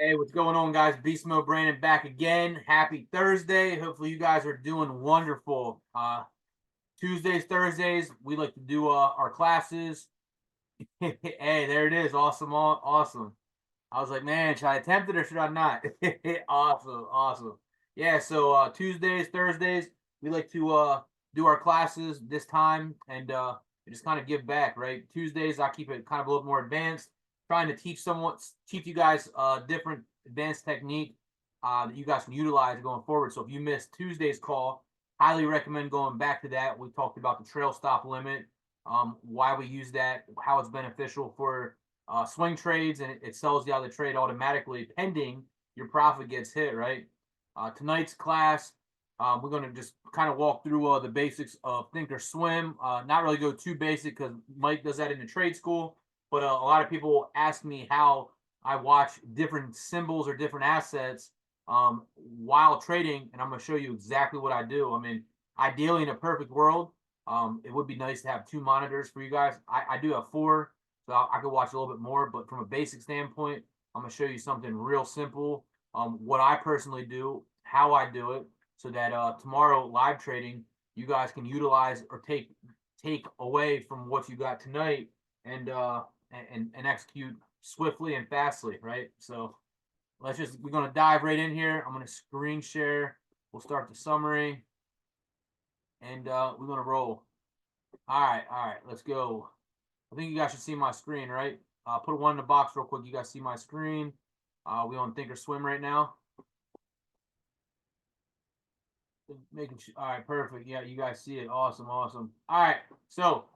Hey, what's going on, guys? Beast Mode Brandon back again. Happy Thursday. Hopefully, you guys are doing wonderful. Tuesdays, Thursdays, we like to do our classes. Hey, there it is. Awesome, awesome. I was like, man, should I attempt it or should I not? Awesome, awesome. Yeah, so Tuesdays, Thursdays, we like to do our classes this time and just kind of give back, right? Tuesdays, I keep it kind of a little more advanced, trying to teach you guys different advanced technique that you guys can utilize going forward. So if you missed Tuesday's call, highly recommend going back to that. We talked about the trail stop limit, why we use that, how it's beneficial for swing trades, and it sells you out of the trade automatically pending your profit gets hit, right? Tonight's class, we're going to just kind of walk through the basics of think or swim. Not really go too basic because Mike does that in the trade school, but a lot of people ask me how I watch different symbols or different assets while trading, and I'm going to show you exactly what I do. I mean, ideally in a perfect world, it would be nice to have two monitors for you guys. I do have four, so I could watch a little bit more, but from a basic standpoint, I'm going to show you something real simple. What I personally do, how I do it, so that tomorrow live trading, you guys can utilize or take away from what you got tonight and and execute swiftly and fastly, right? So we're going to dive right in here. I'm going to screen share. We'll start the summary and we're going to roll. All right, let's go. I think you guys should see my screen, right? Put one in the box real quick. You guys see my screen. We on Thinkorswim right now. Making sure. All right, perfect. Yeah, you guys see it. Awesome, awesome. All right, so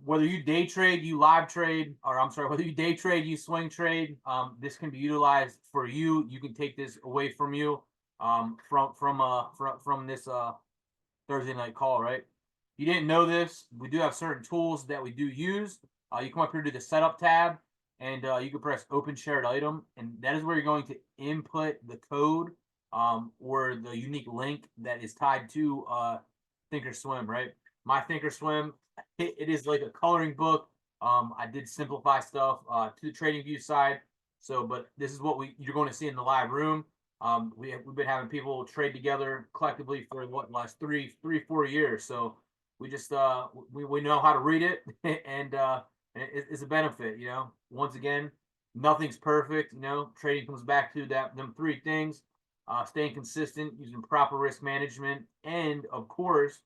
whether you day trade, you live trade, or I'm sorry, whether you day trade, you swing trade, this can be utilized for you. You can take this away from you from this Thursday night call, right? If you didn't know this, we do have certain tools that we do use. You come up here to the setup tab, and you can press open shared item, and that is where you're going to input the code or the unique link that is tied to Thinkorswim, right? My Thinkorswim, it is like a coloring book. I did simplify stuff to the trading view side. So, but this is what you're going to see in the live room. We've been having people trade together collectively for what last 4 years. So we just we know how to read it, and it's a benefit. You know, once again, nothing's perfect. You know, trading comes back to them three things: staying consistent, using proper risk management, and of course,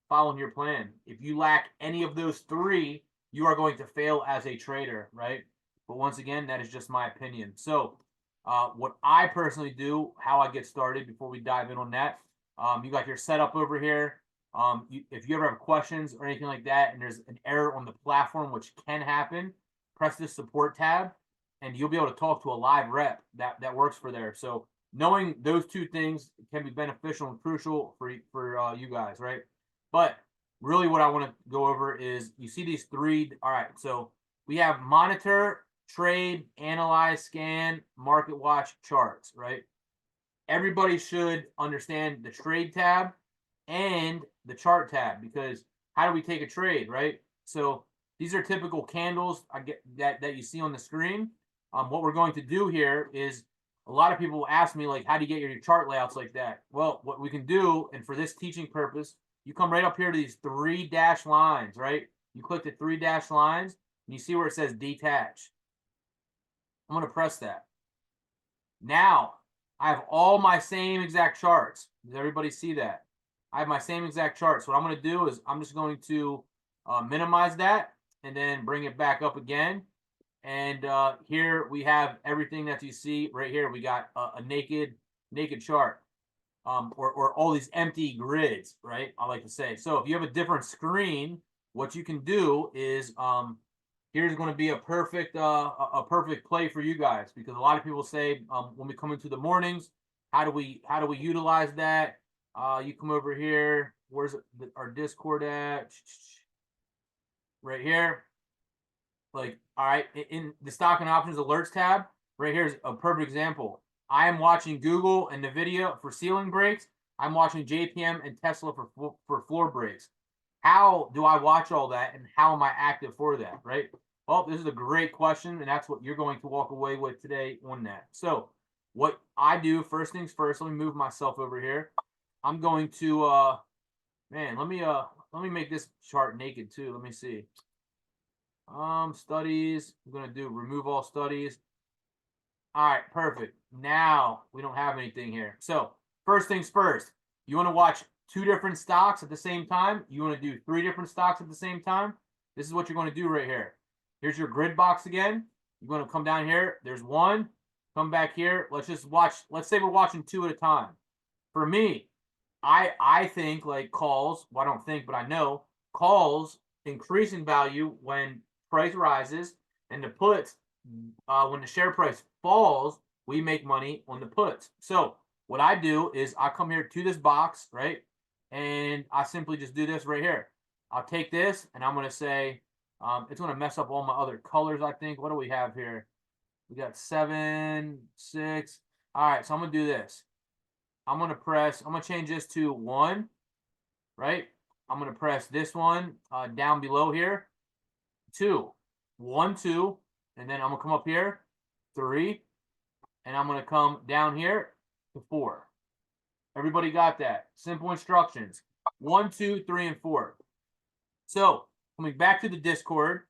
following your plan. If you lack any of those three, you are going to fail as a trader, right? But once again, that is just my opinion. So what I personally do, how I get started before we dive in on that, you got your setup over here. If you ever have questions or anything like that, and there's an error on the platform, which can happen, press this support tab, and you'll be able to talk to a live rep that works for there. So knowing those two things can be beneficial and crucial for you guys, right? But really, what I want to go over is you see these three. All right, so we have monitor, trade, analyze, scan, market watch, charts, right? Everybody should understand the trade tab and the chart tab, because how do we take a trade, right? So these are typical candles I get that you see on the screen. What we're going to do here is a lot of people ask me, like, how do you get your chart layouts like that? Well, what we can do, and for this teaching purpose, you come right up here to these three dashed lines, right? You click the three dashed lines, and you see where it says detach. I'm going to press that. Now, I have all my same exact charts. Does everybody see that? I have my same exact charts. What I'm going to do is I'm just going to minimize that and then bring it back up again. And here we have everything that you see right here. We got a naked chart, or all these empty grids, right? I like to say. So if you have a different screen, what you can do is here's going to be a perfect play for you guys, because a lot of people say when we come into the mornings, how do we utilize that? You come over here. Where's our Discord at? Right here. Like, all right, in the stock and options alerts tab, right here is a perfect example. I am watching Google and NVIDIA for ceiling breaks. I'm watching JPM and Tesla for floor breaks. How do I watch all that, and how am I active for that, right? Well, this is a great question, and that's what you're going to walk away with today on that. So what I do, first things first, let me move myself over here. I'm going to man, let me make this chart naked too. Let me see. Studies. I'm gonna do remove all studies. All right, perfect. Now we don't have anything here. So first things first, you want to watch 2 different stocks at the same time. You want to do 3 different stocks at the same time. This is what you're going to do right here. Here's your grid box again. You're going to come down here. There's 1. Come back here. Let's just watch. Let's say we're watching 2 at a time. For me, I think like calls. Well, I don't think, but I know calls increase in value when price rises, and the puts when the share price falls, we make money on the puts. So what I do is I come here to this box, right? And I simply just do this right here. I'll take this and I'm going to say, it's going to mess up all my other colors, I think. What do we have here? We got 7, 6. All right, so I'm going to do this. I'm going to change this to 1, right? I'm going to press this one down below here. 2, 1, 2. And then I'm going to come up here, 3. And I'm going to come down here to 4. Everybody got that? Simple instructions. 1, 2, 3, and 4. So coming back to the Discord,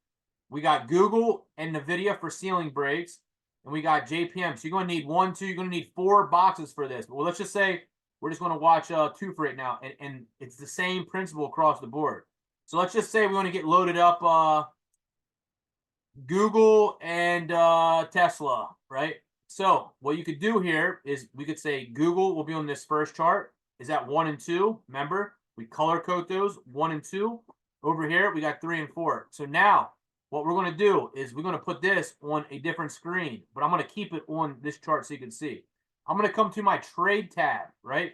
we got Google and NVIDIA for ceiling breaks, and we got JPM. So you're going to need 1, 2. You're going to need 4 boxes for this. Well, let's just say we're just going to watch 2 for it now, and it's the same principle across the board. So let's just say we want to get loaded up Google and Tesla, right? So what you could do here is we could say Google will be on this first chart. Is that 1 and 2? Remember, we color code those 1 and 2. Over here, we got 3 and 4. So now what we're going to do is we're going to put this on a different screen, but I'm going to keep it on this chart so you can see. I'm going to come to my trade tab, right?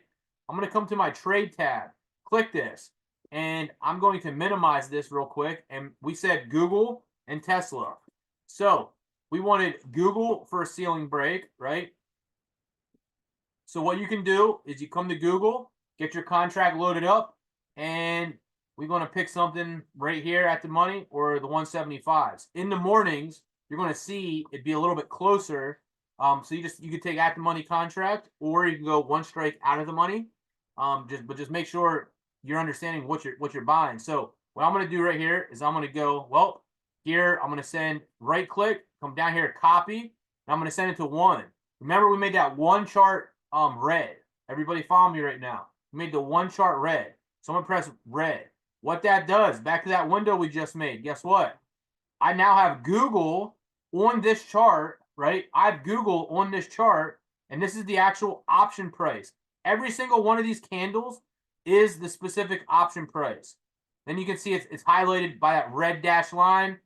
I'm going to come to my trade tab, click this, and I'm going to minimize this real quick. And we said Google and Tesla. So we wanted Google for a ceiling break, right? So what you can do is you come to Google, get your contract loaded up, and we're going to pick something right here at the money or the 175s. In the mornings, you're going to see it be a little bit closer. So you could take at the money contract, or you can go 1 strike out of the money. Just make sure you're understanding what you're buying. So what I'm going to do right here is I'm going to go, well, here I'm going to send right click, come down here, copy, and I'm going to send it to 1. Remember, we made that 1 chart red. Everybody follow me right now. We made the 1 chart red. So I'm going to press red. What that does, back to that window we just made, guess what? I now have Google on this chart, right? I have Google on this chart, and this is the actual option price. Every single one of these candles is the specific option price. Then you can see it's highlighted by that red dashed line.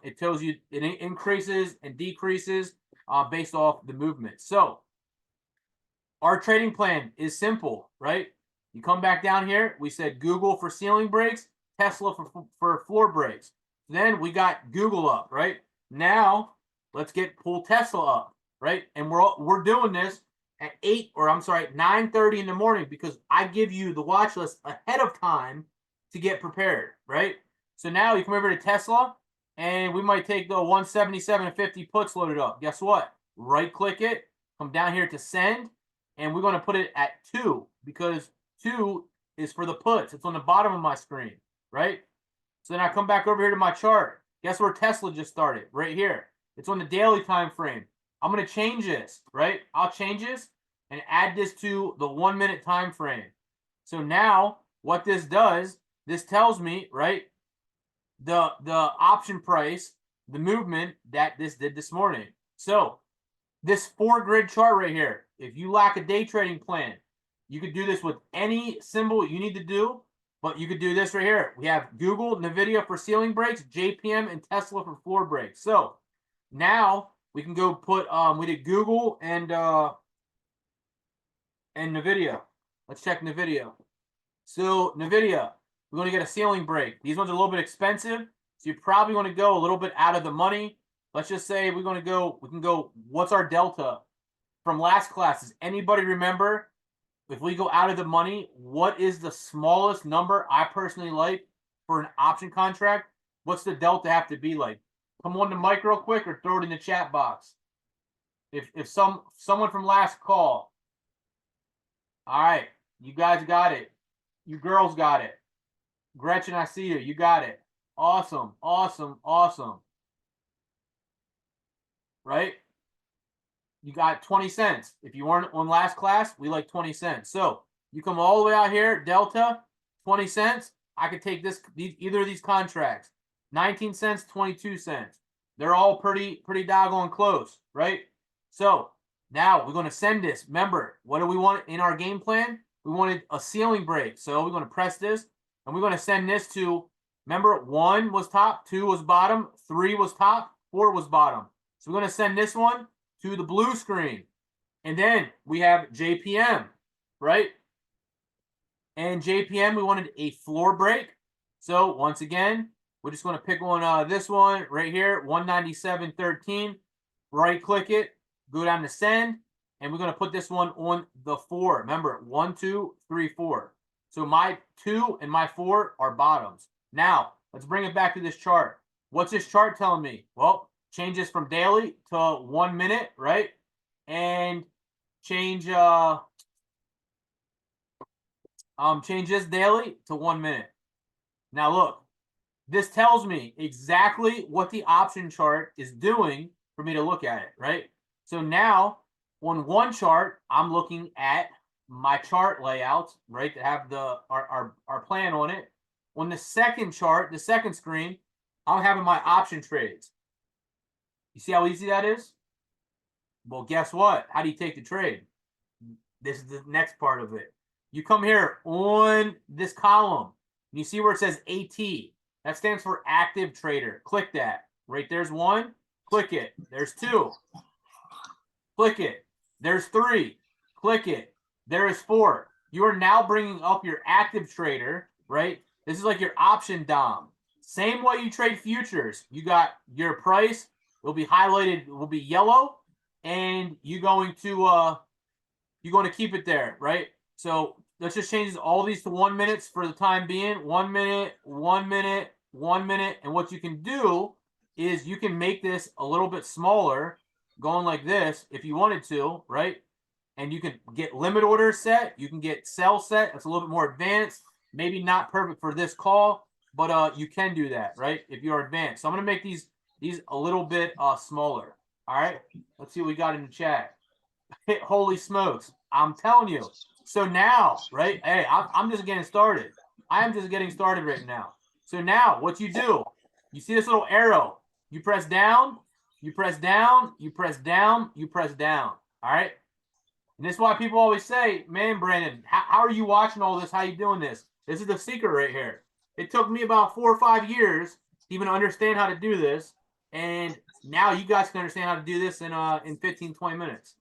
It tells you it increases and decreases based off the movement. So our trading plan is simple, right? You come back down here. We said Google for ceiling breaks, Tesla for floor breaks. Then we got Google up, right? Now let's pull Tesla up, right? And we're doing this at 9:30 in the morning, because I give you the watch list ahead of time to get prepared, right? So now you come over to Tesla, and we might take the 177.50 puts loaded up. Guess what? Right click it, come down here to send, and we're going to put it at 2, because 2 is for the puts. It's on the bottom of my screen, right? So then I come back over here to my chart. Guess where Tesla just started? Right here. It's on the daily time frame. I'm going to change this, right? I'll change this and add this to the 1 minute time frame. So now what this does, this tells me, right, the option price, the movement that this did this morning. So this 4 grid chart right here, if you lack a day trading plan, you could do this with any symbol you need to do, but you could do this right here. We have Google, NVIDIA for ceiling breaks, JPM, and Tesla for floor breaks. So now we can go put, we did Google and NVIDIA. Let's check NVIDIA. So NVIDIA, we're going to get a ceiling break. These ones are a little bit expensive, so you probably want to go a little bit out of the money. Let's just say we can go, what's our delta from last class? Does anybody remember? If we go out of the money, what is the smallest number I personally like for an option contract? What's the delta have to be like? come on the mic real quick or throw it in the chat box. If someone from last call. All right, you guys got it. You girls got it. Gretchen, I see you. You got it. Awesome, awesome, awesome. Right? You got 20 cents. If you weren't on last class, we like 20 cents. So you come all the way out here, Delta, 20 cents. I could take either of these contracts. 19 cents, 22 cents. They're all pretty doggone close, right? So now we're going to send this. Remember, what do we want in our game plan? We wanted a ceiling break. So we're going to press this, and we're going to send this to, remember, 1 was top, 2 was bottom, 3 was top, 4 was bottom. So we're going to send this one to the blue screen. And then we have JPM, right? And JPM, we wanted a floor break. So once again, we're just going to pick on this one right here, 197.13. Right click it, go down to send, and we're going to put this one on the 4. Remember, 1, 2, 3, 4. So my 2 and my 4 are bottoms. Now, let's bring it back to this chart. What's this chart telling me? Well, change this from daily to 1 minute, right? And change change this daily to 1 minute. Now look, this tells me exactly what the option chart is doing for me to look at it, right? So now on one chart, I'm looking at my chart layouts, right, that have our plan on it. On the second chart, the second screen, I'm having my option trades. You see how easy that is? Well, guess what? How do you take the trade? This is the next part of it. You come here on this column, and you see where it says AT. That stands for active trader. Click that. Right there's 1. Click it. There's 2. Click it. There's 3. Click it. There is 4. You are now bringing up your active trader, right? This is like your option DOM. Same way you trade futures. You got your price will be highlighted, will be yellow, and you're going to keep it there, right? So let's just change all these to 1 minute for the time being. 1 minute, 1 minute, 1 minute. And what you can do is you can make this a little bit smaller, going like this if you wanted to, right? And you can get limit order set. You can get sell set. It's a little bit more advanced. Maybe not perfect for this call, but you can do that, right? If you're advanced. So I'm going to make these a little bit smaller. All right. Let's see what we got in the chat. Holy smokes. I'm telling you. So now, right? Hey, I'm just getting started. I am just getting started right now. So now what you do, you see this little arrow. You press down, you press down, you press down, you press down. All right. And this is why people always say, man, Brandon, how are you watching all this? How are you doing this? This is the secret right here. It took me about 4 or 5 years to even understand how to do this. And now you guys can understand how to do this in 15, 20 minutes.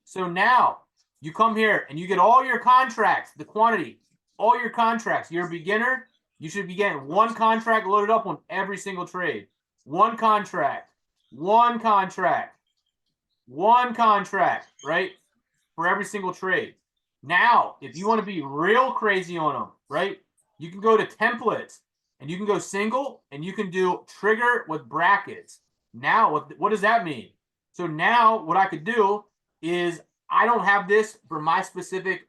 So now you come here and you get all your contracts, the quantity, all your contracts. You're a beginner. You should be getting 1 contract loaded up on every single trade. 1 contract, 1 contract, 1 contract, right? For every single trade. Now, if you want to be real crazy on them, right? You can go to templates and you can go single and you can do trigger with brackets. Now, what does that mean? So now what I could do is I don't have this for my specific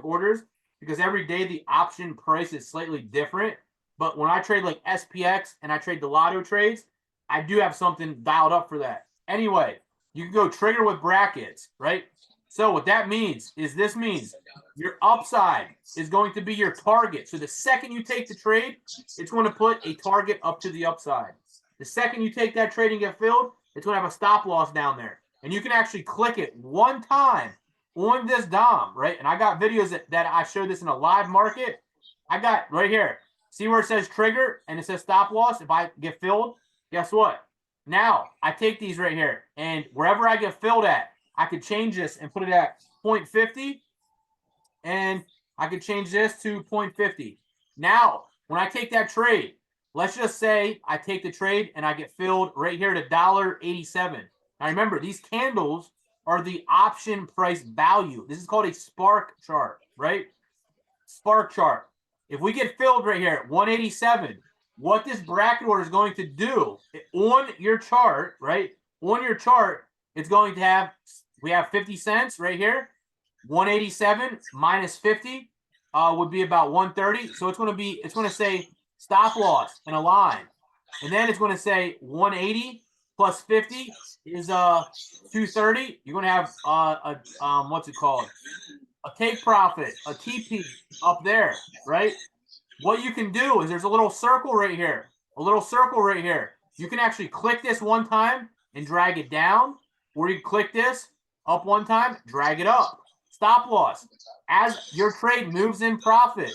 orders because every day the option price is slightly different. But when I trade like SPX and I trade the lotto trades, I do have something dialed up for that. Anyway, you can go trigger with brackets, right? So what that means is this means your upside is going to be your target. So the second you take the trade, it's going to put a target up to the upside. The second you take that trade and get filled, it's going to have a stop loss down there. And you can actually click it 1 time on this DOM, right? And I got videos that I showed this in a live market. I got right here. See where it says trigger and it says stop loss? If I get filled, guess what? Now, I take these right here, and wherever I get filled at, I could change this and put it at 0.50, and I could change this to 0.50. Now, when I take that trade, let's just say I take the trade and I get filled right here to $1.87. Now, remember, these candles are the option price value. This is called a spark chart, right? Spark chart. If we get filled right here at 187, what this bracket order is going to do on your chart, right? On your chart, it's going to have, we have 50 cents right here. 187 minus 50 would be about 130. So it's going to say stop loss in a line. And then it's going to say 180 plus 50 is 230. You're going to have what's it called? A take profit, a TP up there, right? What you can do is there's a little circle right here, a little circle right here. You can actually click this one time and drag it down, or you click this up one time, drag it up. Stop loss. As your trade moves in profit,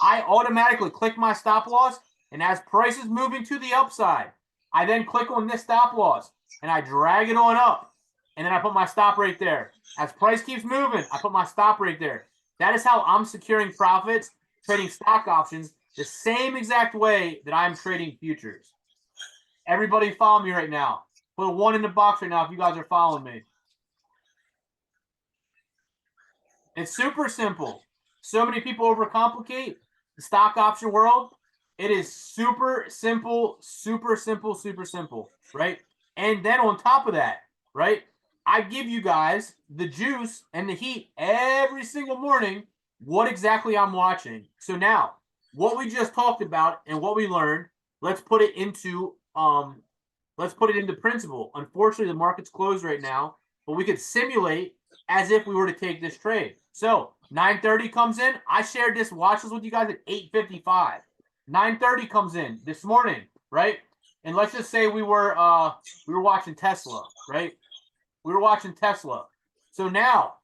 I automatically click my stop loss, and as price is moving to the upside, I then click on this stop loss, and I drag it on up, and then I put my stop right there. As price keeps moving, I put my stop right there. That is how I'm securing profits, trading stock options, the same exact way that I'm trading futures. Everybody follow me right now. Put a 1 in the box right now if you guys are following me. It's super simple. So many people overcomplicate the stock option world. It is super simple, super simple, super simple, right? And then on top of that, right, I give you guys the juice and the heat every single morning, what exactly I'm watching. So now, what we just talked about and what we learned, let's put it into principle. Unfortunately, the market's closed right now, but we could simulate as if we were to take this trade. So 9:30 comes in. I shared this watch list with you guys at 8:55. 9:30 comes in this morning, right? And let's just say we were watching Tesla, right? We were watching Tesla. So now,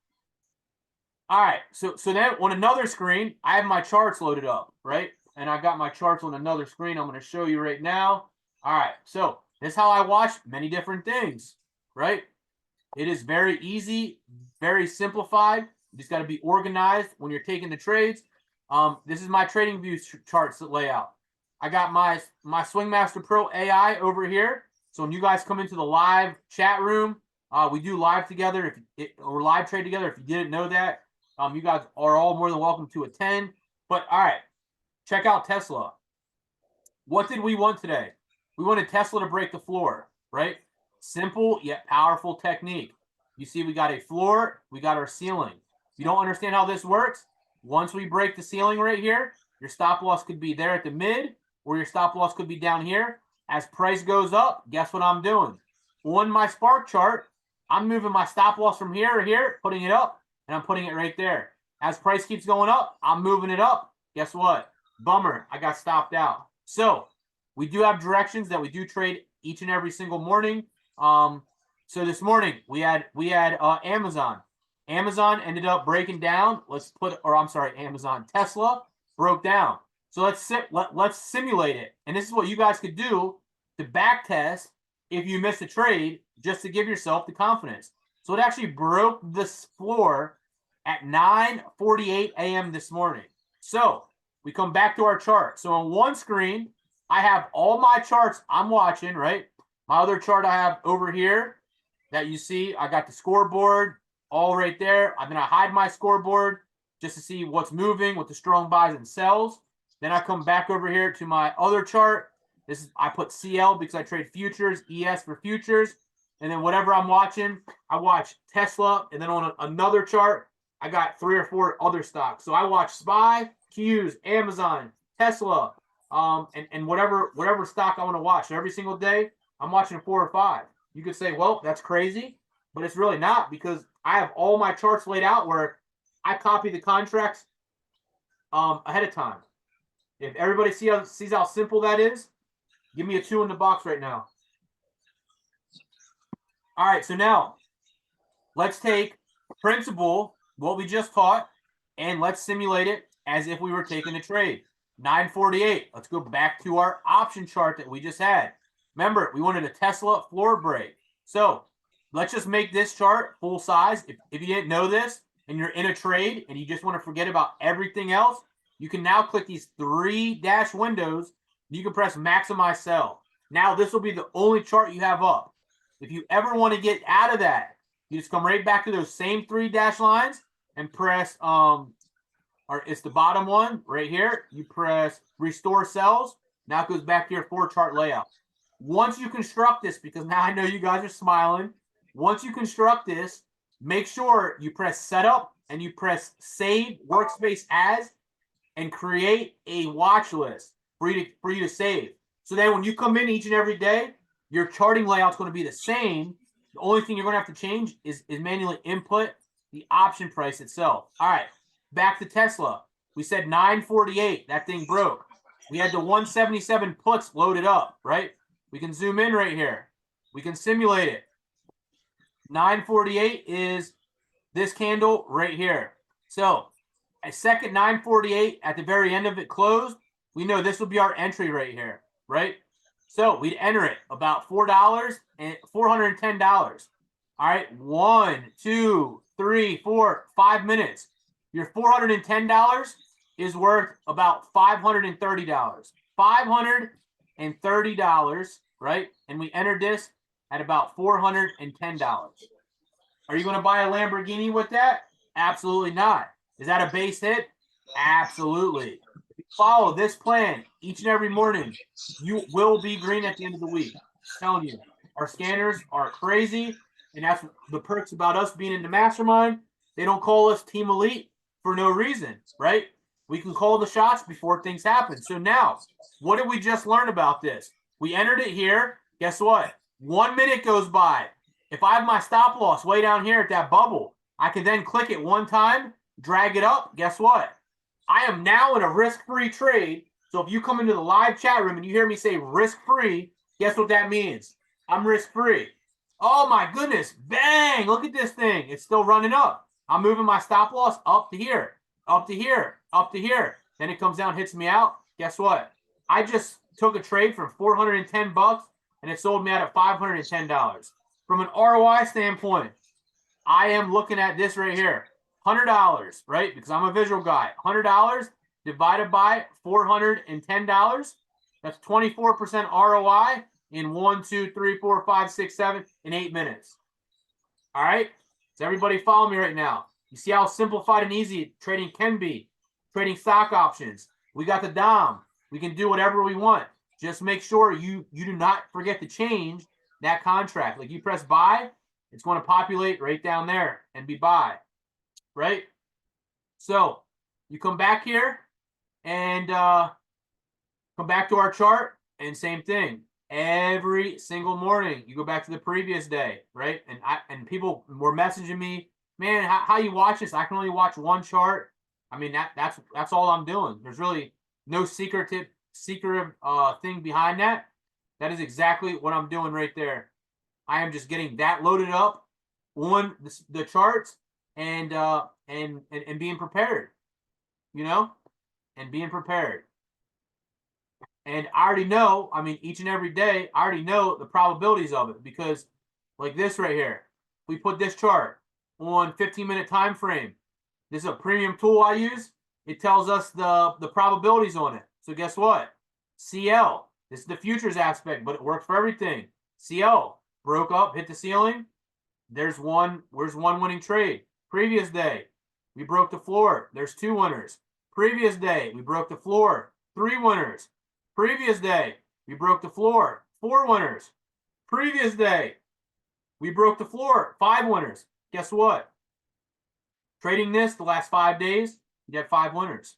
all right. So then on another screen, I have my charts loaded up, right? And I got my charts on another screen. I'm going to show you right now. All right. So this is how I watch many different things, right? It is very easy, very simplified. You just got to be organized when you're taking the trades. This is my trading view charts layout. I got my Swingmaster Pro AI over here. So when you guys come into the live chat room, we do live together or live trade together. If you didn't know that, you guys are all more than welcome to attend. But all right, check out Tesla. What did we want today? We wanted Tesla to break the floor, right? Simple yet powerful technique. You see, we got a floor, we got our ceiling. If you don't understand how this works, once we break the ceiling right here, your stop loss could be there at the mid, or your stop loss could be down here. As price goes up, guess what I'm doing? On my spark chart, I'm moving my stop loss from here to here, putting it up, and I'm putting it right there. As price keeps going up, I'm moving it up. Guess what? Bummer, I got stopped out. So we do have directions that we do trade each and every single morning. So this morning we had Amazon. Amazon ended up breaking down. Tesla broke down. So let's simulate it. And this is what you guys could do to back test if you miss a trade, just to give yourself the confidence. So it actually broke this floor at 9:48 a.m. this morning. So we come back to our chart. So on one screen, I have all my charts I'm watching, right? My other chart I have over here that you see, I got the scoreboard all right there. Then I hide my scoreboard just to see what's moving with the strong buys and sells. Then I come back over here to my other chart. I put CL because I trade futures, ES for futures. And then whatever I'm watching, I watch Tesla. And then on another chart, I got 3 or 4 other stocks. So I watch SPY, Qs, Amazon, Tesla, and whatever stock I want to watch. So every single day, I'm watching 4 or 5. You could say, well, that's crazy, but it's really not, because I have all my charts laid out where I copy the contracts ahead of time. If everybody sees how simple that is, give me a 2 in the box right now. All right, so now let's take principle, what we just taught, and let's simulate it as if we were taking a trade. 9:48. Let's go back to our option chart that we just had. Remember, we wanted a Tesla floor break. So let's just make this chart full size. If you didn't know this and you're in a trade and you just want to forget about everything else, you can now click these 3 dash windows. You can press maximize sell. Now this will be the only chart you have up. If you ever want to get out of that, you just come right back to those same 3 dash lines and press or it's the bottom one right here. You press restore cells. Now it goes back to your 4-chart layout. Once you construct this, because now I know you guys are smiling. Once you construct this, make sure you press setup and you press save workspace as, and create a watch list for you to save. So that when you come in each and every day, your charting layout's going to be the same. The only thing you're going to have to change is manually input the option price itself. All right, back to Tesla. We said 948. That thing broke. We had the 177 puts loaded up, right? We can zoom in right here. We can simulate it. 948 is this candle right here. So a second 948 at the very end of it closed. We know this will be our entry right here, right? So we'd enter it about $4 and $410. All right, 1, 2, 3, 4, 5 minutes. Your $410 is worth about $530. $530, right? And we entered this at about $410. Are you going to buy a Lamborghini with that? Absolutely not. Is that a base hit? Absolutely. If you follow this plan each and every morning, you will be green at the end of the week. I'm telling you, our scanners are crazy, and that's the perks about us being in the mastermind. They don't call us Team Elite for no reason, right? We can call the shots before things happen. So now, what did we just learn about this? We entered it here. Guess what? 1 minute goes by. If I have my stop loss way down here at that bubble, I can then click it one time, drag it up. Guess what? I am now in a risk-free trade. So if you come into the live chat room and you hear me say risk-free, guess what that means? I'm risk-free. Oh my goodness. Bang. Look at this thing. It's still running up. I'm moving my stop loss up to here, up to here, up to here. Then it comes down, hits me out. Guess what? I just took a trade for 410 bucks and it sold me out at $510. From an ROI standpoint, I am looking at this right here. $100, right? Because I'm a visual guy. $100 divided by $410. That's 24% ROI in 1, 2, 3, 4, 5, 6, 7, in 8 minutes. All right? Does everybody follow me right now? You see how simplified and easy trading can be. Trading stock options. We got the DOM. We can do whatever we want. Just make sure you do not forget to change that contract. Like you press buy, it's going to populate right down there and be buy, right? So you come back here and come back to our chart, and same thing. Every single morning, you go back to the previous day, right? And people were messaging me, man, how you watch this? I can only watch one chart. I mean, that's all I'm doing. There's really no secretive thing behind that. That is exactly what I'm doing right there. I am just getting that loaded up on the charts and being prepared, you know, and being prepared. And I already know, I mean, each and every day, I already know the probabilities of it, because like this right here, we put this chart on 15-minute time frame. This is a premium tool I use. It tells us the probabilities on it. So guess what? CL, this is the futures aspect, but it works for everything. CL broke up, hit the ceiling. Where's one winning trade? Previous day, we broke the floor. There's 2 winners. Previous day, we broke the floor. 3 winners. Previous day, we broke the floor. 4 winners. Previous day, we broke the floor. 5 winners. Guess what? Trading this the last 5 days, you get 5 winners.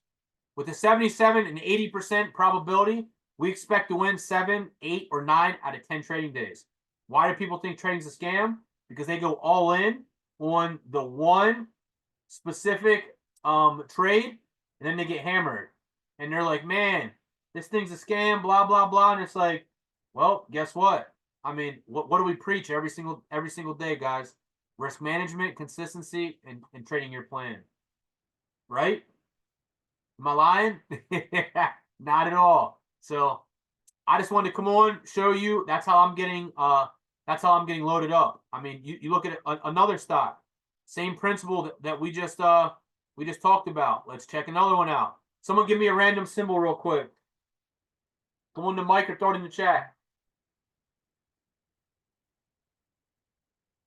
With a 77 and 80% probability, we expect to win 7, 8, or 9 out of 10 trading days. Why do people think trading's a scam? Because they go all in on the one specific trade, and then they get hammered. And they're like, man, this thing's a scam, blah, blah, blah. And it's like, well, guess what? I mean, what do we preach every single day, guys? Risk management, consistency, and trading your plan. Right? Am I lying? Not at all. So I just wanted to come on, show you that's how I'm getting loaded up. I mean, you look at another stock, same principle that we just talked about. Let's check another one out. Someone give me a random symbol real quick. Come on the mic or throw it in the chat.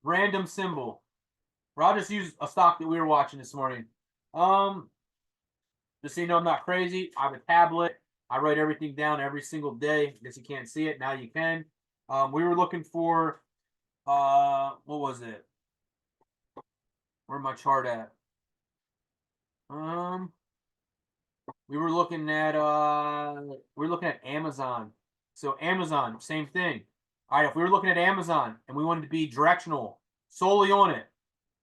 Random symbol. Or I'll just use a stock that we were watching this morning. Just so you know, I'm not crazy. I have a tablet. I write everything down every single day. I guess you can't see it. Now you can. We were looking for, what was it? Where's my chart at? We were looking at Amazon. So Amazon, same thing. All right, if we were looking at Amazon and we wanted to be directional solely on it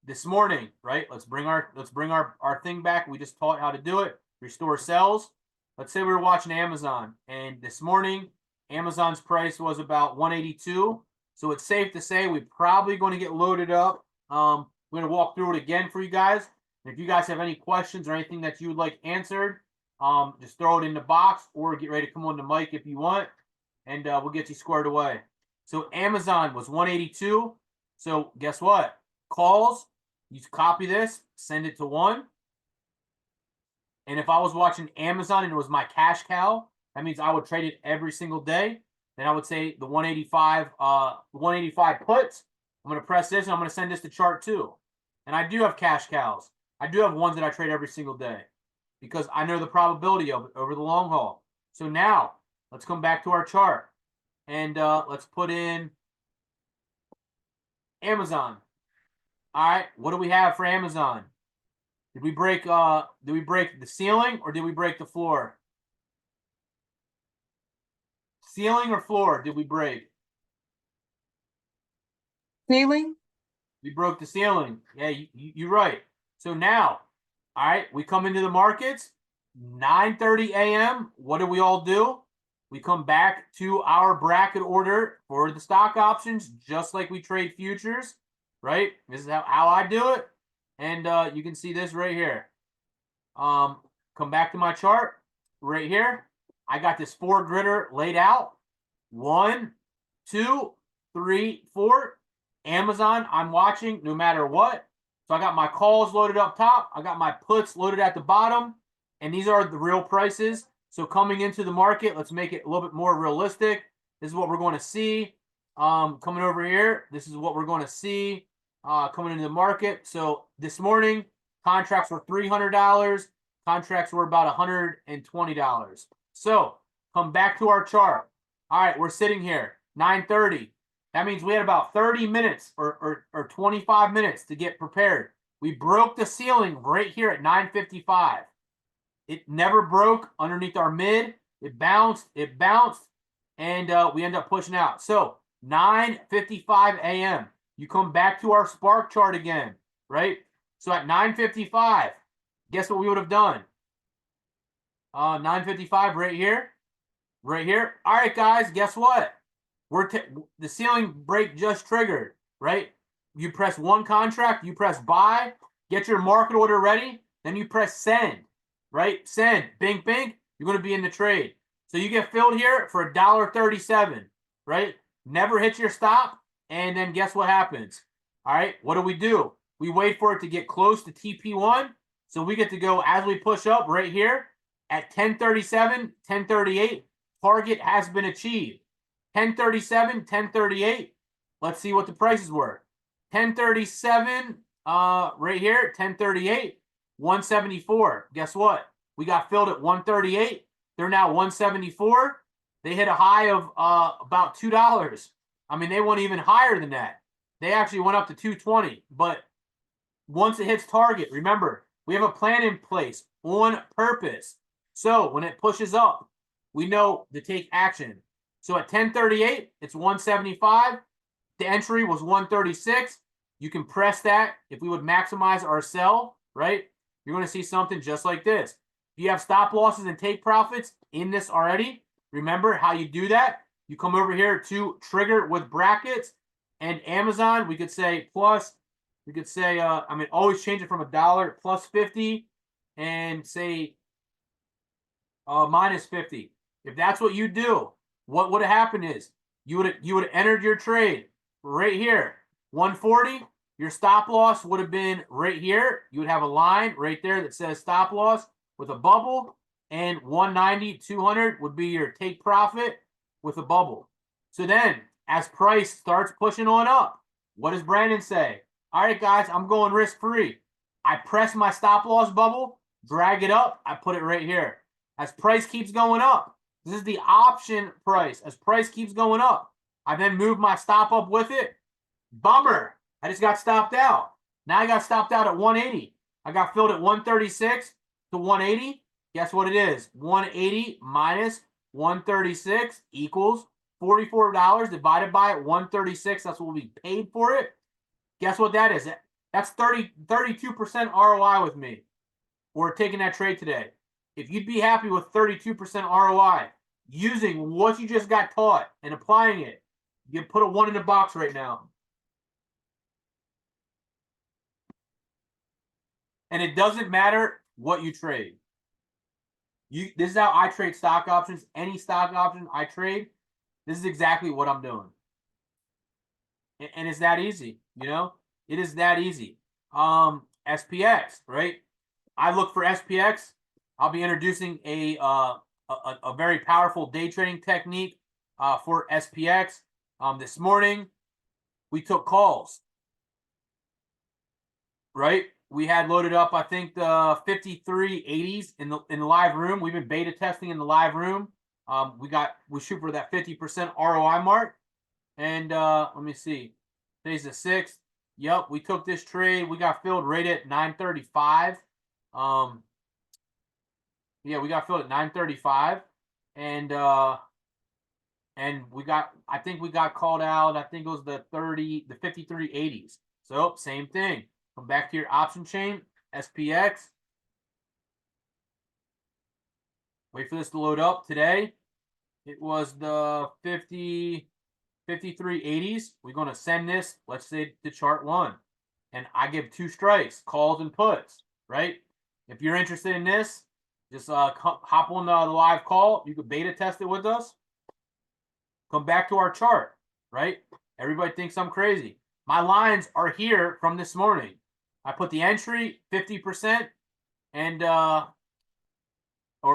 this morning, right? Let's bring our thing back. We just taught how to do it. Restore cells. Let's say we were watching Amazon, and this morning Amazon's price was about 182. So it's safe to say we're probably going to get loaded up. We're going to walk through it again for you guys. And if you guys have any questions or anything that you would like answered, just throw it in the box or get ready to come on the mic if you want, and we'll get you squared away. So Amazon was 182. So guess what? Calls, you copy this, send it to 1. And if I was watching Amazon and it was my cash cow, that means I would trade it every single day. Then I would say the 185 puts. I'm going to press this and I'm going to send this to chart 2. And I do have cash cows. I do have ones that I trade every single day because I know the probability of it over the long haul. So now let's come back to our chart and let's put in Amazon. All right, what do we have for Amazon? Did we break the ceiling or did we break the floor? Ceiling or floor did we break? Ceiling. We broke the ceiling. Yeah, you're right. So now, all right, we come into the markets, 9:30 a.m. What do we all do? We come back to our bracket order for the stock options, just like we trade futures, right? This is how I do it. And you can see this right here. Come back to my chart right here. I got this 4 gritter laid out. 1, 2, 3, 4. Amazon, I'm watching no matter what. So I got my calls loaded up top. I got my puts loaded at the bottom. And these are the real prices. So coming into the market, let's make it a little bit more realistic. This is what we're going to see. Coming over here, this is what we're going to see coming into the market. So this morning, contracts were $300. Contracts were about $120. So come back to our chart. All right, we're sitting here, 9:30. That means we had about 30 minutes or 25 minutes to get prepared. We broke the ceiling right here at 9:55. It never broke underneath our mid. It bounced, and we end up pushing out. So 9:55 a.m. You come back to our spark chart again, right? So at 9:55, guess what we would have done? 9:55 right here. Right here. All right, guys, guess what? The ceiling break just triggered, right? You press 1 contract, you press buy, get your market order ready, then you press send, right? Send, bing, bing, you're going to be in the trade. So you get filled here for $1.37, right? Never hit your stop, and then guess what happens? All right, what do? We wait for it to get close to TP1, so we get to go as we push up right here at 10:37, 10:38, target has been achieved. 10:37, 10:38. Let's see what the prices were. 10:37, right here, 10:38, 174. Guess what? We got filled at 138. They're now 174. They hit a high of about $2. I mean, they went even higher than that. They actually went up to 220. But once it hits target, remember, we have a plan in place on purpose. So when it pushes up, we know to take action. So at 10:38, it's 175. The entry was 136. You can press that. If we would maximize our sell, right, you're going to see something just like this. If you have stop losses and take profits in this already, remember how you do that. You come over here to trigger with brackets, and Amazon, we could say plus, we could say, always change it from $1 plus 50 and say minus 50. If that's what you do, what would have happened is you would have entered your trade right here, 140. Your stop loss would have been right here. You would have a line right there that says stop loss with a bubble, and 190, 200 would be your take profit with a bubble. So then, as price starts pushing on up, what does Brandon say? All right, guys, I'm going risk free. I press my stop loss bubble, drag it up, I put it right here. As price keeps going up, this is the option price. As price keeps going up, I then move my stop up with it. Bummer. I just got stopped out. Now I got stopped out at 180. I got filled at 136 to 180. Guess what it is? 180 minus 136 equals $44 divided by 136. That's what we paid for it. Guess what that is? That's 32% ROI with me. We're taking that trade today. If you'd be happy with 32% ROI using what you just got taught and applying it, you can put a 1 in the box right now. And it doesn't matter what you trade. This is how I trade stock options. Any stock option I trade, this is exactly what I'm doing. And it's that easy, you know? It is that easy. SPX, right? I look for SPX. I'll be introducing a very powerful day trading technique for SPX. This morning, we took calls, right? We had loaded up, I think, the 5380s in the live room. We've been beta testing in the live room. We shoot for that 50% ROI mark. And let me see. Today's the 6th. Yep, we took this trade. We got filled right at 935. Yeah, we got filled at 935. And we got, I think we got called out. I think it was the 5380s. So same thing. Come back to your option chain, SPX. Wait for this to load up today. It was the 5380s. We're going to send this, let's say, to chart 1. And I give 2 strikes, calls and puts, right? If you're interested in this, just hop on the live call. You could beta test it with us. Come back to our chart, right? Everybody thinks I'm crazy. My lines are here from this morning. I put the entry 50% and or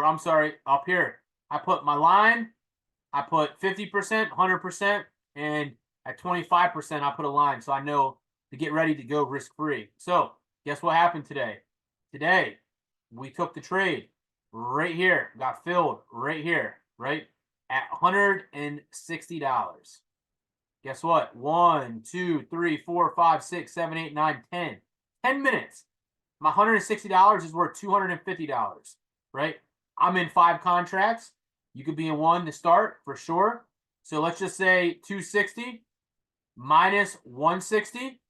I'm sorry, up here. I put my line, I put 50%, 100%, and at 25% I put a line so I know to get ready to go risk-free. So guess what happened today? Today, we took the trade right here, got filled right here, right? At $160. Guess what? 1, 2, 3, 4, 5, 6, 7, 8, 9, 10. 10 minutes. My $160 is worth $250, right? I'm in 5 contracts. You could be in 1 to start for sure. So let's just say 260 minus 160.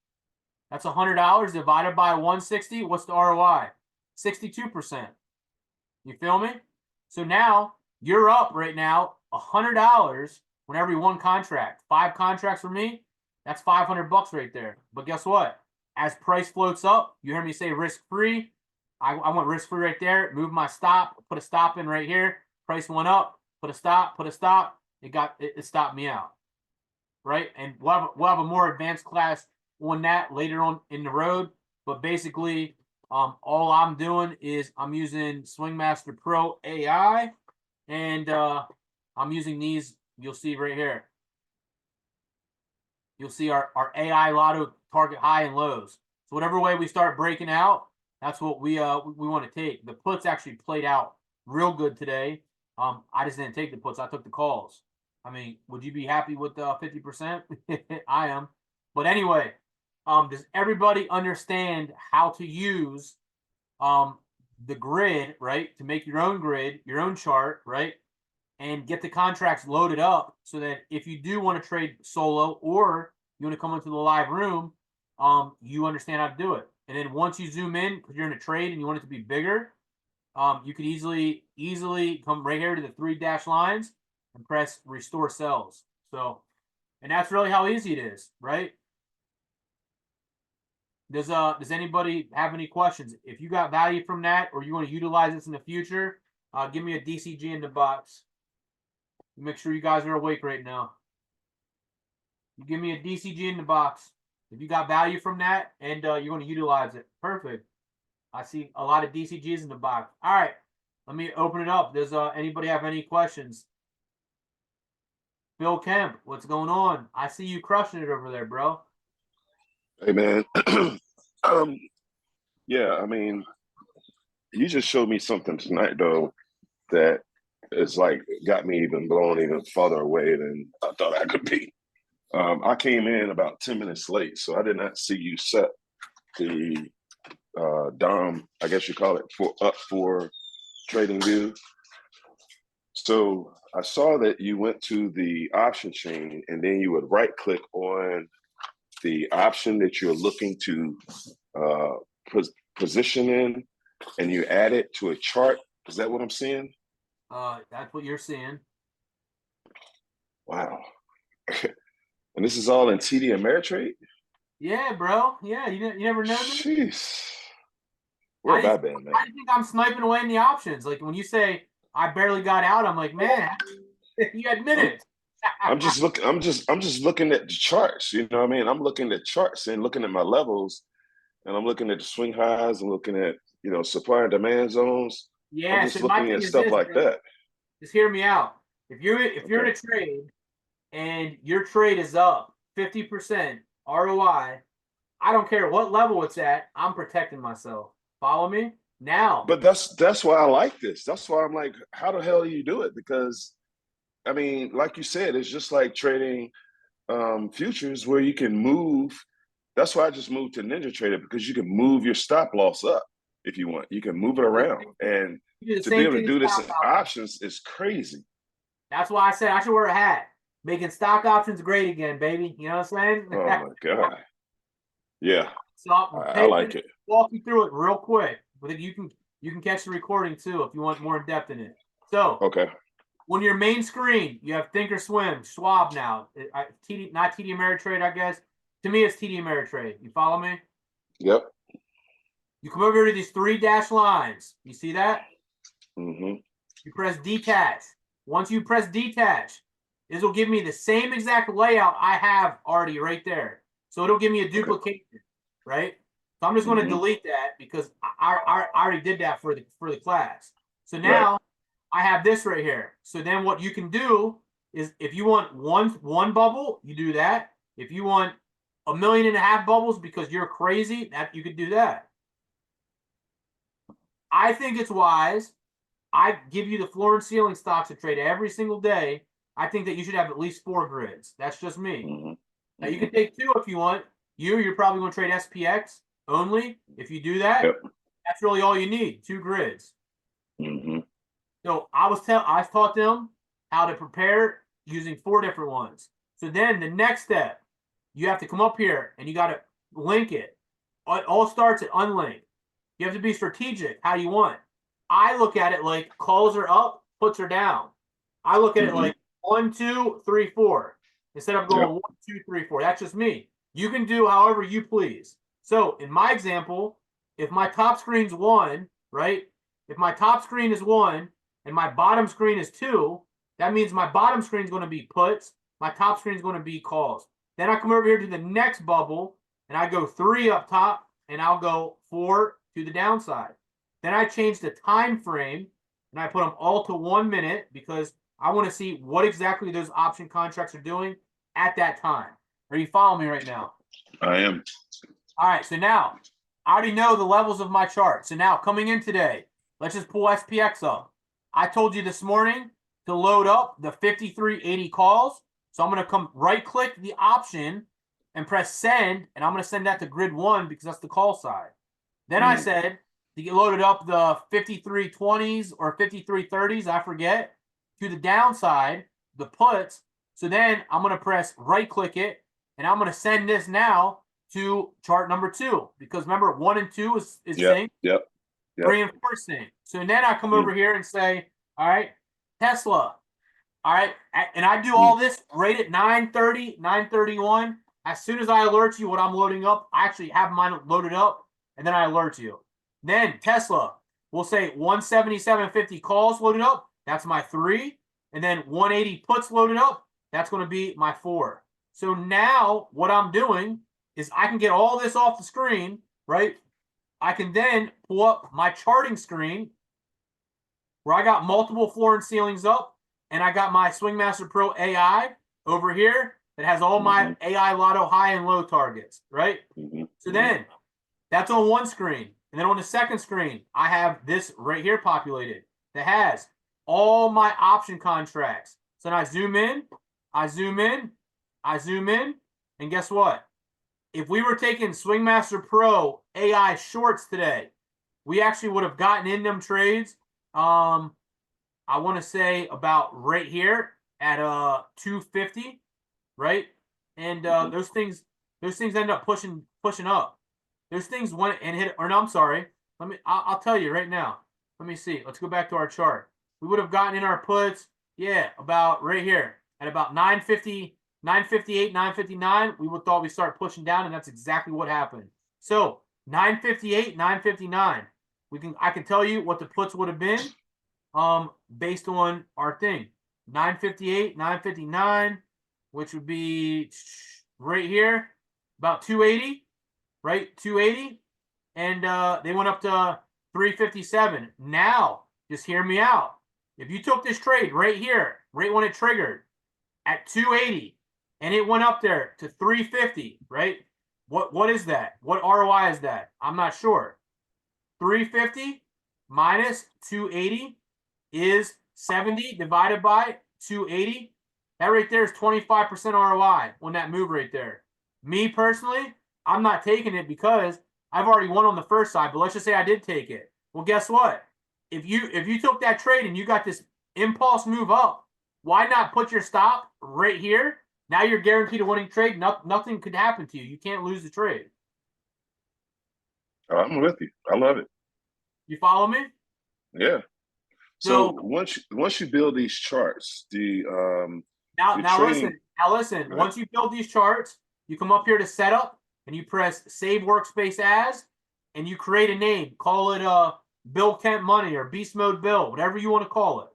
That's $100 divided by 160. What's the ROI? 62%. You feel me? So now you're up right now $100 whenever you 1 contract. 5 contracts for me, that's $500 right there. But guess what? As price floats up, you hear me say risk-free. I went risk-free right there. Move my stop, put a stop in right here. Price went up, put a stop. It stopped me out, right? And we'll have a more advanced class on that later on in the road. But basically, all I'm doing is I'm using Swingmaster Pro AI, and I'm using these. You'll see right here. You'll see our AI Lotto target high and lows. So whatever way we start breaking out, that's what we want to take. The puts actually played out real good today. I just didn't take the puts. I took the calls. I mean, would you be happy with 50%? I am. But anyway, does everybody understand how to use the grid, right? To make your own grid, your own chart, right? And get the contracts loaded up so that if you do want to trade solo or you want to come into the live room, you understand how to do it. And then once you zoom in, because you're in a trade and you want it to be bigger, you could easily come right here to the 3 dashed lines and press restore cells. So, and that's really how easy it is, right? Does anybody have any questions? If you got value from that or you want to utilize this in the future, give me a DCG in the box. Make sure you guys are awake right now. You give me a DCG in the box. If you got value from that and you want to utilize it, perfect. I see a lot of DCGs in the box. All right, let me open it up. Does anybody have any questions? Bill Kemp, what's going on? I see you crushing it over there, bro. Hey, man. Yeah, I mean, you just showed me something tonight, though, that is like got me even blown even farther away than I thought I could be. I came in about 10 minutes late, so I did not see you set the Dom, I guess you call it, for trading view. So I saw that you went to the option chain and then you would right click on the option that you're looking to position in, and you add it to a chart. Is that what I'm seeing? That's what you're seeing. Wow. And this is all in TD Ameritrade? Yeah, bro. Yeah, you never know me. Jeez. Where have I been, man? I think I'm sniping away in the options. Like when you say I barely got out, I'm like, man, you admit it. I'm just looking at the charts. You know what I mean? I'm looking at charts and looking at my levels, and I'm looking at the swing highs. I'm looking at, supply and demand zones. Yeah, I'm just so my looking thing at is stuff this, like bro. that. Just hear me out. If you're in a trade and your trade is up 50% ROI, I don't care what level it's at, I'm protecting myself. Follow me? Now. But that's why I like this. That's why I'm like, how the hell do you do it? Because I mean, like you said, it's just like trading futures where you can move. That's why I just moved to Ninja Trader, because you can move your stop loss up if you want. You can move it around, and You do the to be same able to thing as do this stock in options. options is crazy. That's why I said I should wear a hat. Making stock options great again, baby. You know what I'm saying? Oh my god, yeah, So I'm I like it. walk you through it real quick. But you can catch the recording too if you want more in depth in it. So Okay. on your main screen, you have Thinkorswim, Schwab now. TD, not TD Ameritrade, I guess. To me, it's TD Ameritrade. You follow me? Yep. You come over to these 3 dashed lines. You see that? Mm-hmm. You press detach. Once you press detach, this will give me the same exact layout I have already right there. So it'll give me a duplication, right? So I'm just going to delete that because I already did that for the class. So now I have this right here. So then what you can do is if you want one bubble, you do that. If you want 1.5 million bubbles because you're crazy, that you could do that. I think it's wise. I give you the floor and ceiling stocks to trade every single day. I think that you should have at least 4 grids. That's just me. Mm-hmm. Now you can take 2 if you want. You're probably going to trade SPX only. If you do that, that's really all you need. 2 grids. Mm-hmm. So I taught them how to prepare using 4 different ones. So then the next step, you have to come up here and you got to link it. It all starts at unlink. You have to be strategic how you want. I look at it like calls are up, puts are down. I look at it like 1, 2, 3, 4 instead of going 1, 2, 3, 4. That's just me. You can do however you please. So in my example, if my top screen's 1, right? If my top screen is 1 and my bottom screen is 2, that means my bottom screen is going to be puts. My top screen is going to be calls. Then I come over here to the next bubble and I go 3 up top and I'll go 4 to the downside. Then I change the time frame and I put them all to 1 minute because I want to see what exactly those option contracts are doing at that time. Are you following me right now? I am. All right, so now I already know the levels of my chart. So now coming in today, let's just pull SPX up. I told you this morning to load up the 5380 calls. So I'm going to come right click the option and press send, and I'm going to send that to grid 1 because that's the call side. Then I said to get loaded up the 5320s or 5330s, I forget, to the downside, the puts. So then I'm going to press right click it, and I'm going to send this now to chart number 2 because remember 1 and 2 is synced. Yep. 3 and 4 sync. So then I come over here and say, all right, Tesla. All right, and I do all this right at 9:30, 9:31. As soon as I alert you what I'm loading up, I actually have mine loaded up, and then I alert you. Then Tesla will say 177.50 calls loaded up. That's my 3. And then 180 puts loaded up. That's going to be my 4. So now what I'm doing is I can get all this off the screen, right? I can then pull up my charting screen where I got multiple floor and ceilings up, and I got my Swingmaster Pro AI over here that has all my AI Lotto high and low targets, right? So then that's on one screen. And then on the second screen, I have this right here populated that has all my option contracts. So now I zoom in, I zoom in, I zoom in, and guess what? If we were taking Swingmaster Pro AI shorts today, we actually would have gotten in them trades. I want to say about right here at 250, right? And those things end up pushing up. Those things went and hit, or no, I'm sorry. I'll tell you right now. Let me see. Let's go back to our chart. We would have gotten in our puts, yeah, about right here at about 950, 958, 959. We would thought we start pushing down, and that's exactly what happened. So 958, 959. I can tell you what the puts would have been, based on our thing. 958, 959, which would be right here, about 280, right? 280. And they went up to 357. Now, just hear me out. If you took this trade right here, right when it triggered at 280, and it went up there to 350, right? What is that? What ROI is that? I'm not sure. 350 minus 280 is 70 divided by 280. That right there is 25% ROI on that move right there. Me personally, I'm not taking it because I've already won on the first side, but let's just say I did take it. Well, guess what? If you took that trade and you got this impulse move up, why not put your stop right here? Now you're guaranteed a winning trade. Nothing could happen to you. You can't lose the trade. I'm with you. I love it. You follow me? Yeah. So once you build these charts, now trading, listen. Once you build these charts, you come up here to setup and you press save workspace as, and you create a name. Call it Bill Kent Money or Beast Mode Bill, whatever you want to call it.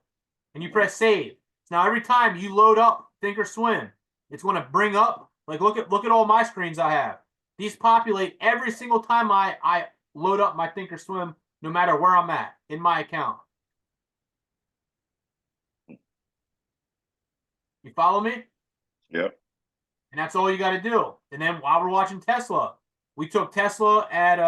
And you press save. Now every time you load up Thinkorswim, it's going to bring up, like look at all my screens I have. These populate every single time I load up my Thinkorswim, no matter where I'm at in my account. You follow me? Yep. And that's all you got to do. And then while we're watching Tesla, we took Tesla at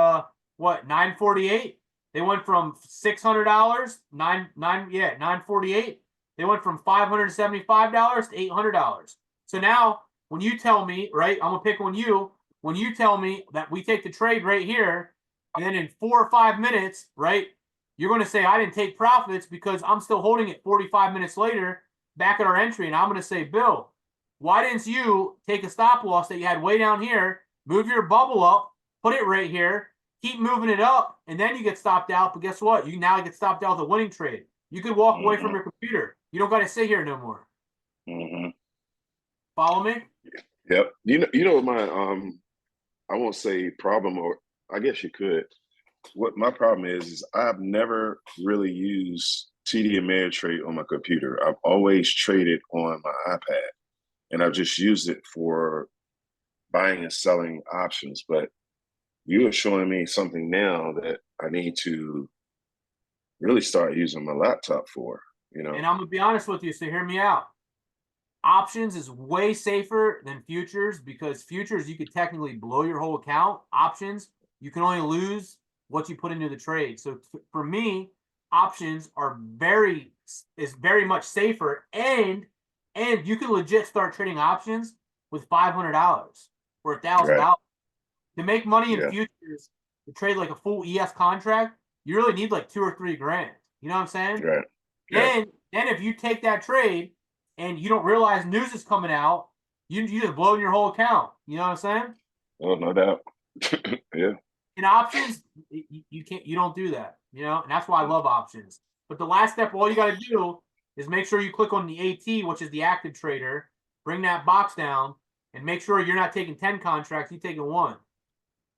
948. They went from $600, 948. They went from $575 to $800. So now, when you tell me, right, I'm gonna pick on you. When you tell me that we take the trade right here, and then in 4 or 5 minutes, right, you're gonna say I didn't take profits because I'm still holding it 45 minutes later back at our entry, and I'm gonna say, Bill, why didn't you take a stop loss that you had way down here, move your bubble up, put it right here, keep moving it up, and then you get stopped out. But guess what? You now get stopped out with a winning trade. You could walk away from your computer. You don't got to sit here no more. Follow me? Yep. You know my I won't say problem, or I guess you could. What my problem is I've never really used TD Ameritrade on my computer. I've always traded on my iPad, and I've just used it for buying and selling options. But you are showing me something now that I need to really start using my laptop for, And I'm gonna be honest with you, so hear me out. Options is way safer than futures because futures you could technically blow your whole account. Options you can only lose what you put into the trade. So for me, options are very much safer, and you can legit start trading options with $500 or $1,000 to make money in futures. To trade like a full ES contract, you really need like $2 or $3 grand. You know what I'm saying? Right. Yeah. Then if you take that trade and you don't realize news is coming out, you just blow your whole account. You know what I'm saying? Oh, no doubt. Yeah. In options, you don't do that. And that's why I love options. But the last step, all you got to do is make sure you click on the AT, which is the active trader, bring that box down, and make sure you're not taking 10 contracts, you're taking 1.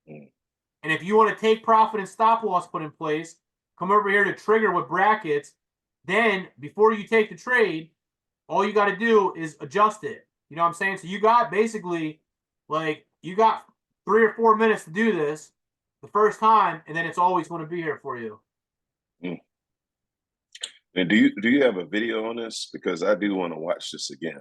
And if you want to take profit and stop loss put in place, come over here to trigger with brackets. Then before you take the trade, all you got to do is adjust it. You know what I'm saying? So you got basically you got 3 or 4 minutes to do this the first time, and then it's always going to be here for you. And do you have a video on this? Because I do want to watch this again.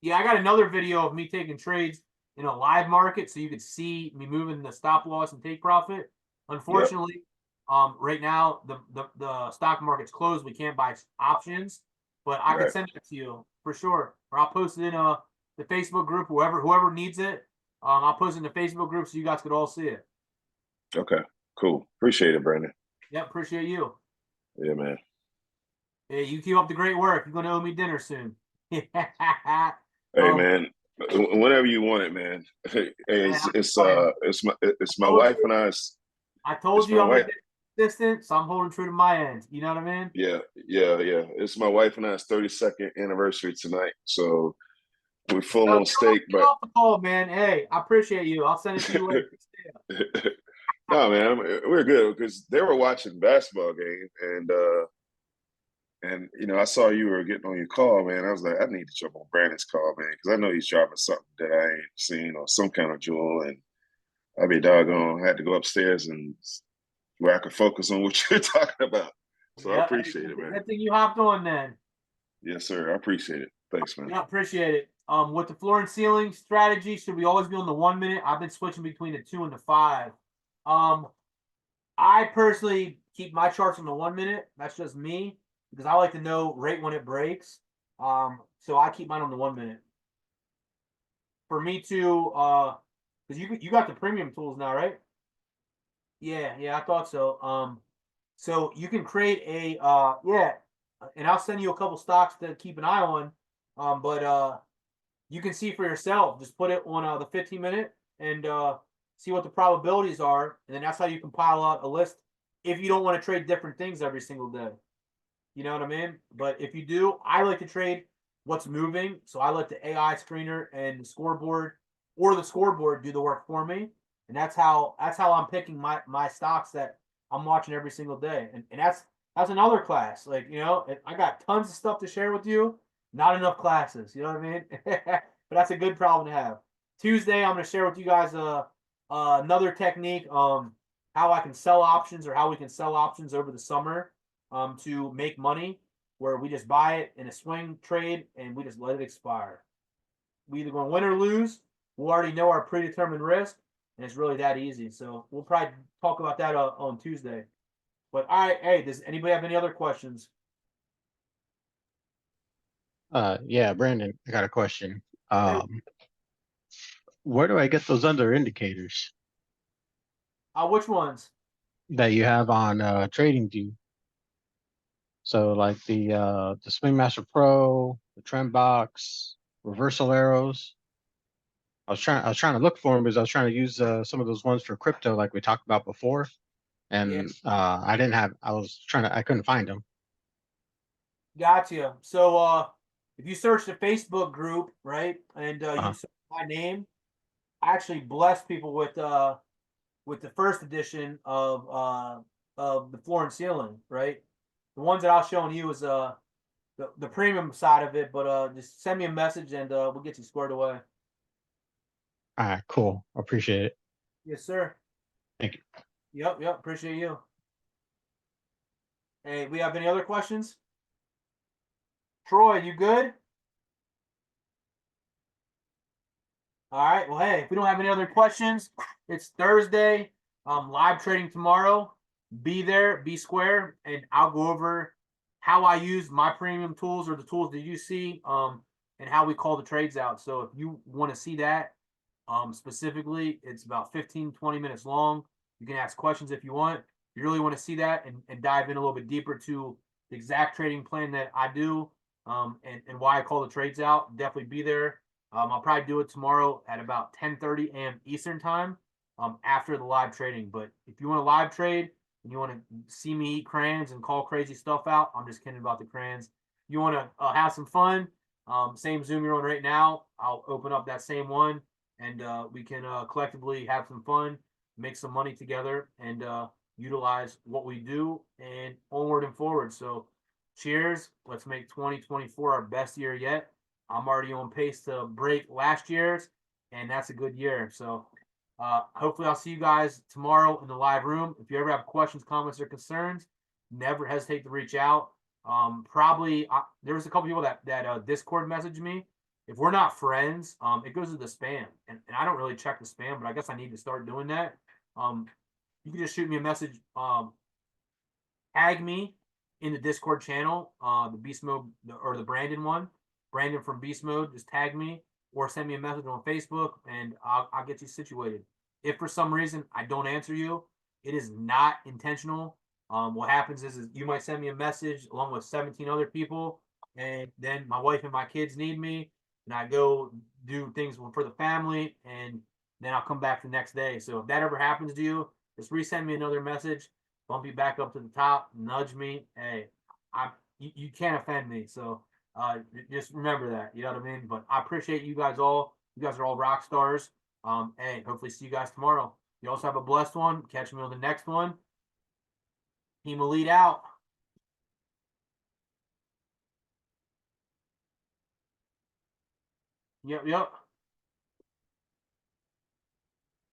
Yeah, I got another video of me taking trades in a live market so you could see me moving the stop loss and take profit. Unfortunately, Right now the stock market's closed. We can't buy options, but I could Right. send it to you for sure, or I'll post it in the Facebook group. Whoever needs it, I'll post it in the Facebook group so you guys could all see it. Okay. Cool. Appreciate it, Brandon. Yeah, appreciate you. Yeah, man. Hey, you keep up the great work. You're gonna owe me dinner soon. Hey, um, man. Whenever you want it, man. Hey, man, it's I my told wife you, and I. I told It's you my I'm gonna wife. be consistent, so I'm holding true to my end. You know what I mean? Yeah, yeah. It's my wife and I's 32nd anniversary tonight. So we're full No, on steak, get but off the call, man. Hey, I appreciate you. I'll send it to you later. no, man, we're good because they were watching basketball game and I saw you were getting on your call, man. I was like, I need to jump on Brandon's call, man, because I know he's dropping something that I ain't seen or some kind of jewel, and I be doggone had to go upstairs and where I could focus on what you're talking about. So I Yeah, hey, appreciate it, man. good thing you hopped on then. Yes, sir. I appreciate it. Thanks, man. Yeah, appreciate it. With the floor and ceiling strategy, should we always be on the 1 minute? I've been switching between the 2 and the 5. Um, I personally keep my charts on the 1 minute. That's just me because I like to know right when it breaks. So I keep mine on the 1 minute. For me to because you got the premium tools now, right? Yeah, I thought so. So you can create a yeah, and I'll send you a couple stocks to keep an eye on. But you can see for yourself. Just put it on the 15 minute and see what the probabilities are, and then that's how you compile out a list. If you don't want to trade different things every single day, you know what I mean. But if you do, I like to trade what's moving. So I let the AI screener and the scoreboard or the scoreboard do the work for me, and that's how I'm picking my stocks that I'm watching every single day. And that's another class. Like I got tons of stuff to share with you. Not enough classes. You know what I mean? But that's a good problem to have. Tuesday, I'm going to share with you guys another technique. How I can sell options or how we can sell options over the summer to make money, where we just buy it in a swing trade and we just let it expire. We either going to win or lose. We'll already know our predetermined risk, and it's really that easy. So we'll probably talk about that on Tuesday. But all right, hey, does anybody have any other questions? Yeah, Brandon, I got a question. Hey, Where do I get those other indicators which ones? that you have on TradingView? So like the Swing Master Pro, the trend box, reversal arrows. I was trying to look for them because I was trying to use some of those ones for crypto like we talked about before, Yeah, and I couldn't find them. gotcha. So if you search the Facebook group, right, and you Uh-huh. search my name, I actually bless people with the first edition of the floor and ceiling, right? The ones that I was showing you is the premium side of it, but just send me a message and we'll get you squared away. All right, cool. Appreciate it. Yes, sir. Thank you. Yep, appreciate you. Hey, we have any other questions? Troy, you good? All right. Well, hey, if we don't have any other questions, it's Thursday. Live trading tomorrow. Be there, be square, and I'll go over how I use my premium tools or the tools that you see, and how we call the trades out. So if you want to see that, specifically, it's about 15-20 minutes long. You can ask questions if you want. If you really want to see that and dive in a little bit deeper to the exact trading plan that I do, and why I call the trades out, definitely be there. I'll probably do it tomorrow at about 10:30 a.m. Eastern time, after the live trading. But if you want to live trade and you want to see me eat crayons and call crazy stuff out, I'm just kidding about the crayons. You want to have some fun, same Zoom you're on right now, I'll open up that same one, and we can collectively have some fun, make some money together, and utilize what we do and onward and forward. So cheers. Let's make 2024 our best year yet. I'm already on pace to break last year's, and that's a good year. So hopefully I'll see you guys tomorrow in the live room. If you ever have questions, comments, or concerns, never hesitate to reach out. Probably there was a couple people that Discord messaged me. If we're not friends, it goes to the spam, and I don't really check the spam, but I guess I need to start doing that. You can just shoot me a message tag me in the Discord channel, the Beast Mode or the Brandon one, Brandon from Beast Mode. Just tag me or send me a message on Facebook, and I'll get you situated. If for some reason I don't answer you, it is not intentional. What happens is you might send me a message along with 17 other people, and then my wife and my kids need me, and I go do things for the family, and then I'll come back the next day. So if that ever happens to you, just resend me another message, bump you back up to the top, nudge me. Hey, you can't offend me. So just remember that. You know what I mean? But I appreciate you guys all. You guys are all rock stars. Hey, hopefully see you guys tomorrow. You also have a blessed one. Catch me on the next one. Team Elite out. Yep.